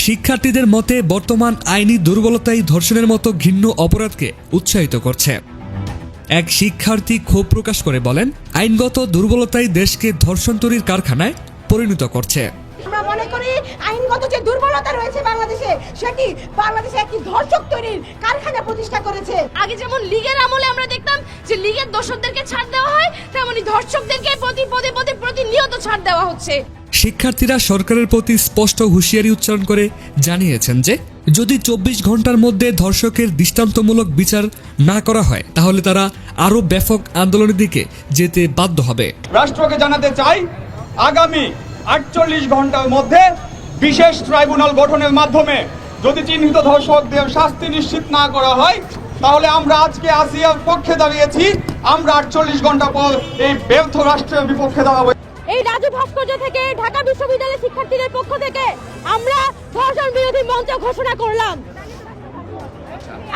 শিক্ষার্থীদের মতে বর্তমান আইনি দুর্বলতাই ধর্ষণের মতো ঘৃণ্য অপরাধকে উৎসাহিত করছে। এক শিক্ষার্থী ক্ষোভ প্রকাশ করে বলেন, আইনগত দুর্বলতাই দেশকে ধর্ষণ তৈরির কারখানায় পরিণত করছে। আমরা মনে করি আইনগত যে দুর্বলতা রয়েছে বাংলাদেশে, সেটি বাংলাদেশে একটি ধর্ষক তৈরির কারখানা প্রতিষ্ঠা করেছে। আগে যেমন লীগের আমলে আমরা দেখতাম যে লীগের দোষরদেরকে ছাড় দেওয়া হয়, তেমনি ধর্ষকদেরকে প্রতিনিয়ত ছাড় দেওয়া হচ্ছে। শিক্ষার্থীরা সরকারের প্রতি স্পষ্ট হুঁশিয়ারি উচ্চারণ করে জানিয়েছেন যে যদি 24 ঘন্টার মধ্যে ধর্ষকের দৃষ্টান্তমূলক বিচার না করা হয় তাহলে তারা আরও ব্যাপক আন্দোলনের দিকে যেতে বাধ্য হবে। রাষ্ট্রকে জানাতে চাই, আগামী 48 ঘন্টার মধ্যে বিশেষ ট্রাইব্যুনাল গঠনের মাধ্যমে যদি চিহ্নিত ধর্ষকদের শাস্তি নিশ্চিত না করা হয় তাহলে আমরা আজকে আসিয়ার পক্ষে দাঁড়িয়েছি, আমরা 48 ঘন্টা পর এই ব্যর্থ রাষ্ট্রের বিপক্ষে দাঁড়াবো। এই রাজু ভাস্কর্য থেকে ঢাকা বিশ্ববিদ্যালয়ের শিক্ষার্থীদের পক্ষ থেকে আমরা ধর্ষণ বিরোধী মঞ্চ ঘোষণা করলাম।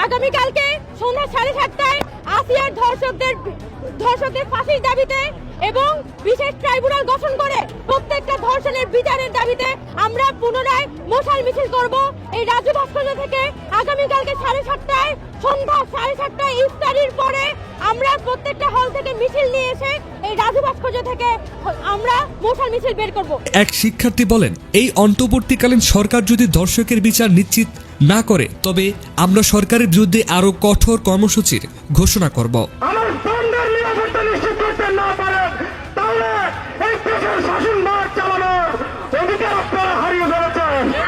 আগামীকালকে সন্ধ্যা 7:30টায় আসিয়ার ধর্ষকদের ফাঁসির দাবিতে এবং বিশেষ ট্রাইব্যুনাল গঠন করে প্রত্যেকটা ধর্ষণের বিচারের দাবিতে আমরা পুনরায় মশাল মিছিল করব। এই রাজু ভাস্কর্য থেকে আগামীকালকে 7:30টায় সন্ধ্যা 7:30টায় ইফতারির পরে আমরা প্রত্যেকটা হল থেকে মিছিল নিয়ে এসে এই রাজু ভাস্কর্য থেকে আমরা মশাল মিছিল বের করব। এক শিক্ষার্থী বলেন, এই অন্তর্বর্তীকালীন সরকার যদি ধর্ষকের বিচার নিশ্চিত না করে তবে আমরা সরকারের বিরুদ্ধে আরো কঠোর কর্মসূচির ঘোষণা করব।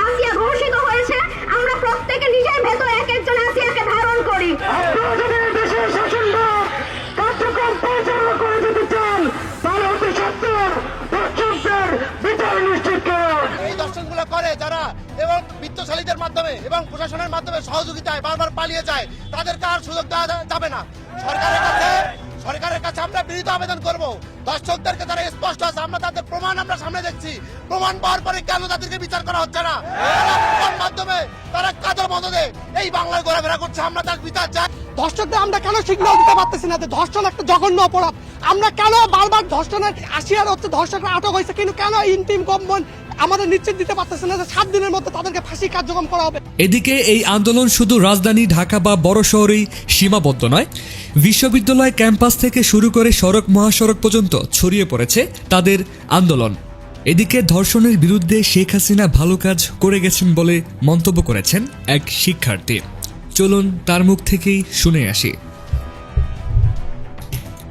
আসিয়া ঘোষিত হয়েছে, আমরা প্রত্যেকে নিজের ভেতর এক একজন আসিয়াকে ধারণ করি। এই দর্শনগুলো করে যারা এবং বিত্তশালীদের মাধ্যমে এবং প্রশাসনের মাধ্যমে সহযোগিতায় বারবার পালিয়ে যায়, তাদেরকে আর সুযোগ দেওয়া যাবে না। সরকারের কাছে আমরা বিনীত আবেদন করব, দর্শকদেরকে তারা স্পষ্ট আছে, আমরা তাদের প্রমাণ আমরা সামনে দেখছি, প্রমাণ পাওয়ার পরে কেন তাদেরকে বিচার করা হচ্ছে না? প্রমাণ মাধ্যমে তারা কাদের মদদে এই বাংলায় ঘোরাফেরা করছে, আমরা তার বিচার চাই। ধর্ষকদের আমরা কেন সিগন্যাল দিতে পারতেছি না যে ধর্ষণ একটা জঘন্য অপরাধ? আমরা কেন বারবার ধর্ষণের আসিয়ার হচ্ছে ধর্ষকরা আটক হয়েছে, কিন্তু কেন ইন্টিম গভর্নমেন্ট আমাদের নিশ্চিত দিতে পারতেছে না যে 7 দিনের মধ্যে তাদেরকে ফাঁসি কার্যক্রম করা হবে? এদিকে এই আন্দোলন শুধু রাজধানী ঢাকা বা বড় শহরেই সীমাবদ্ধ নয়, বিশ্ববিদ্যালয় ক্যাম্পাস থেকে শুরু করে সড়ক মহাসড়ক পর্যন্ত ছড়িয়ে পড়েছে তাদের আন্দোলন। এদিকে ধর্ষণের বিরুদ্ধে শেখ হাসিনা ভালো কাজ করে গেছেন বলে মন্তব্য করেছেন এক শিক্ষার্থী। চলুন তার মুখ থেকেই শুনে আসি।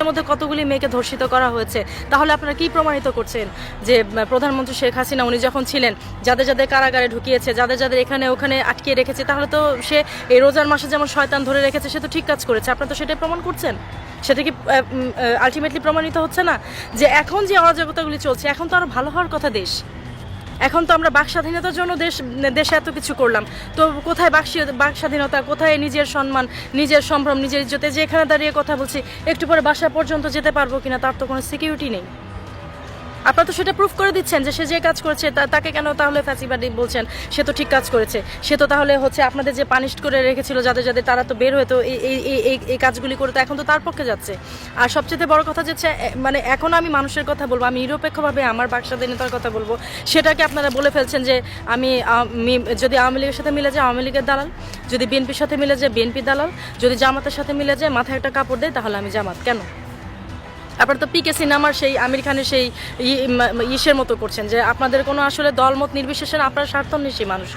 মধ্যে কতগুলি মেয়েকে ধর্ষিত করা হয়েছে, তাহলে আপনারা কি প্রমাণিত করছেন যে প্রধানমন্ত্রী শেখ হাসিনা উনি যখন ছিলেন যাদের যাদের কারাগারে ঢুকিয়েছে, যাদের যাদের এখানে ওখানে আটকিয়ে রেখেছে, তাহলে তো সে এই রোজার মাসে যেমন শয়তান ধরে রেখেছে সে তো ঠিক কাজ করেছে। আপনারা তো সেটাই প্রমাণ করছেন, সেটা কি আলটিমেটলি প্রমাণিত হচ্ছে না যে এখন যে অরাজকতাগুলি চলছে, এখন তো আরো ভালো হওয়ার কথা দেশ। এখন তো আমরা বাক স্বাধীনতার জন্য দেশে এত কিছু করলাম, তো কোথায় বাক স্বাধীনতা, কোথায় নিজের সম্মান, নিজের সম্ভ্রম, নিজের ইজ্জতে যে এখানে দাঁড়িয়ে কথা বলছি, একটু পরে বাসা পর্যন্ত যেতে পারবো কিনা তার তো কোনো সিকিউরিটি নেই। আপনারা তো সেটা প্রুফ করে দিচ্ছেন যে সে যে কাজ করেছে তাকে কেন তাহলে ফ্যাসিবাদী বলছেন? সে তো ঠিক কাজ করেছে, সে তো তাহলে হচ্ছে আপনাদের যে পানিশ করে রেখেছিল যাদের যাদের তারা তো বের হতো এই কাজগুলি করে, তো এখন তো তার পক্ষে যাচ্ছে। আর সবচেয়ে বড় কথা হচ্ছে মানে এখন আমি মানুষের কথা বলবো, আমি নিরপেক্ষভাবে আমার বাক স্বাধীনতার কথা বলবো, সেটাকে আপনারা বলে ফেলছেন যে আমি যদি আওয়ামী লীগের সাথে মিলে যায় আওয়ামী লীগের দালাল, যদি বিএনপির সাথে মিলে যায় বিএনপির দালাল, যদি জামাতের সাথে মিলে যায় মাথায় একটা কাপড় দেয় তাহলে আমি জামাত। কেন? আপনারা তো পিকে সিনেমার সেই আমির খানের সেই ইসের মতো করছেন যে আপনাদের কোনো আসলে দলমত নির্বিশেষে আপনারা স্বার্থন্বেষী মানুষ।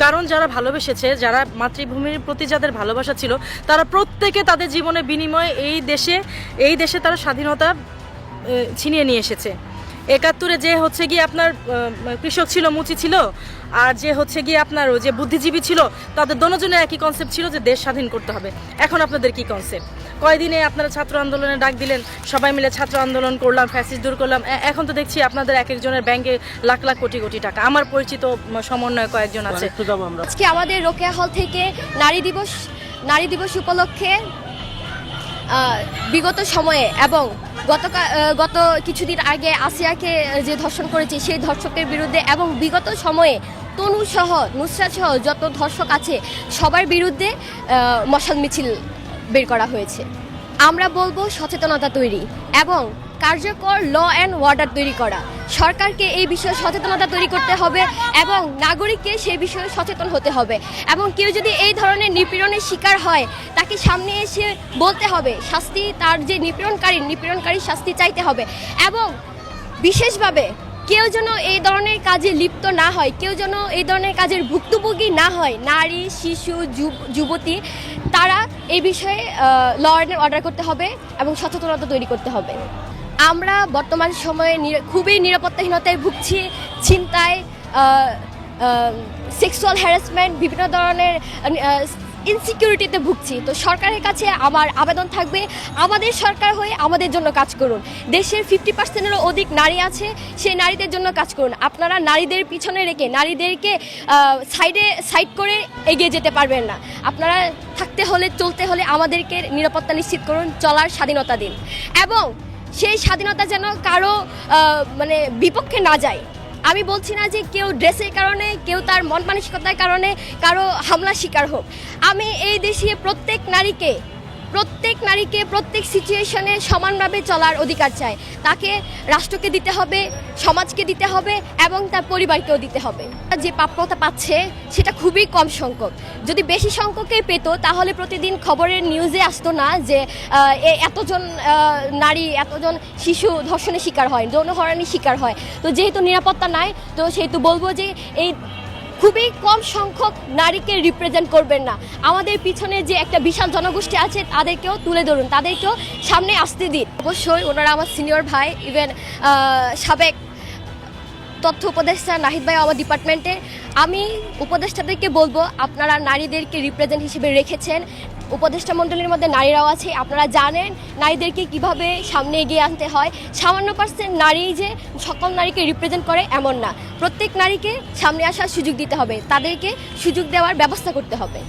কারণ যারা ভালোবেসেছে, যারা মাতৃভূমির প্রতি যাদের ভালোবাসা ছিল, তারা প্রত্যেকে তাদের জীবনের বিনিময়ে এই দেশে তারা স্বাধীনতা ছিনিয়ে নিয়ে এসেছে। 71-এ যে হচ্ছে গিয়ে আপনার কৃষক ছিল, মুচি ছিল, আর যে হচ্ছে গিয়ে আপনার যে বুদ্ধিজীবী ছিল, তাদের দোনোজনের একই কনসেপ্ট ছিল যে দেশ স্বাধীন করতে হবে। এখন আপনাদের কি কনসেপ্ট? কয়দিনে আপনারা ছাত্র আন্দোলনে ডাক দিলেন, সবাই মিলে ছাত্র আন্দোলন করলাম, ফ্যাসিস্ট দূর করলাম। এখন তো দেখছি আপনাদের এক একজনের ব্যাংকে লাখ লাখ কোটি কোটি টাকা। আমার পরিচিত সমন্বয় কয়েকজন আছে। আজকে আমাদের রোকেয়া হল থেকে নারী দিবস উপলক্ষে বিগত সময়ে এবং গত কিছুদিন আগে আসিয়াকে যে ধর্ষণ করেছে সেই ধর্ষকের বিরুদ্ধে এবং বিগত সময়ে তনু সহ নুসরাত সহ যত ধর্ষক আছে সবার বিরুদ্ধে মশাল মিছিল বের করা হয়েছে। আমরা বলবো সচেতনতা তৈরি এবং কার্যকর ল অ্যান্ড অর্ডার তৈরি করা। সরকারকে এই বিষয়ে সচেতনতা তৈরি করতে হবে এবং নাগরিককে সেই বিষয়ে সচেতন হতে হবে। এবং কেউ যদি এই ধরনের নিপীড়নের শিকার হয় তাকে সামনে এসে বলতে হবে, শাস্তি, তার যে নিপীড়নকারী শাস্তি চাইতে হবে। এবং বিশেষভাবে কেউ যেন এই ধরনের কাজে লিপ্ত না হয়, কেউ যেন এই ধরনের কাজের ভুক্তভোগী না হয়, নারী, শিশু, যুবতী, তারা এই বিষয়ে ল অ্যান্ড অর্ডার করতে হবে এবং সচেতনতা তৈরি করতে হবে। আমরা বর্তমান সময়ে খুবই নিরাপত্তাহীনতায় ভুগছি, ছিনতাই, সেক্সুয়াল হ্যারাসমেন্ট, বিভিন্ন ধরনের ইনসিকিউরিটিতে ভুগছি। তো সরকারের কাছে আমার আবেদন থাকবে, আমাদের সরকার হয়ে আমাদের জন্য কাজ করুন। দেশের 50%-এরও অধিক নারী আছে, সেই নারীদের জন্য কাজ করুন। আপনারা নারীদের পিছনে রেখে, নারীদেরকে সাইড করে এগিয়ে যেতে পারবেন না। আপনারা থাকতে হলে, চলতে হলে আমাদেরকে নিরাপত্তা নিশ্চিত করুন, চলার স্বাধীনতা দিন। এবং সেই স্বাধীনতা যেন কারো বিপক্ষে না যায়। আমি বলছি না যে কেউ ড্রেসের কারণে, কেউ তার মন মানসিকতার কারণে কারো হামলার শিকার হোক। আমি এই দেশে প্রত্যেক নারীকে প্রত্যেক সিচুয়েশনে সমানভাবে চলার অধিকার চাই। তাকে রাষ্ট্রকে দিতে হবে, সমাজকে দিতে হবে এবং তার পরিবারকেও দিতে হবে। যে প্রাপ্যতা পাচ্ছে সেটা খুবই কম সংখ্যক। যদি বেশি সংখ্যকে পেত তাহলে প্রতিদিন খবরের নিউজে আসতো না যে এতজন নারী, এতজন শিশু ধর্ষণের শিকার হয়, যৌন হয়রানির শিকার হয়। তো যেহেতু নিরাপত্তা নাই, তো সেহেতু বলবো যে এই খুবই কম সংখ্যক নারীকে রিপ্রেজেন্ট করবেন না। আমাদের পিছনে যে একটা বিশাল জনগোষ্ঠী আছে তাদেরকেও তুলে ধরুন, তাদেরকেও সামনে আসতে দিন। অবশ্যই ওনারা আমার সিনিয়র ভাই, ইভেন সাবেক তথ্য উপদেষ্টা নাহিদ ভাই আমার ডিপার্টমেন্টে। আমি উপদেষ্টাদেরকে বলবো, আপনারা নারীদেরকে রিপ্রেজেন্ট হিসেবে রেখেছেন, উপদেষ্টা মণ্ডলীর মধ্যে নারীরাও আছে, আপনারা জানেন নারীদেরকে কিভাবে সামনে এগিয়ে আনতে হয়। সামান্য % নারী যে সকল নারীকে রিপ্রেজেন্ট করে এমন না। প্রত্যেক নারীকে সামনে আসার সুযোগ দিতে হবে, তাদেরকে সুযোগ দেওয়ার ব্যবস্থা করতে হবে।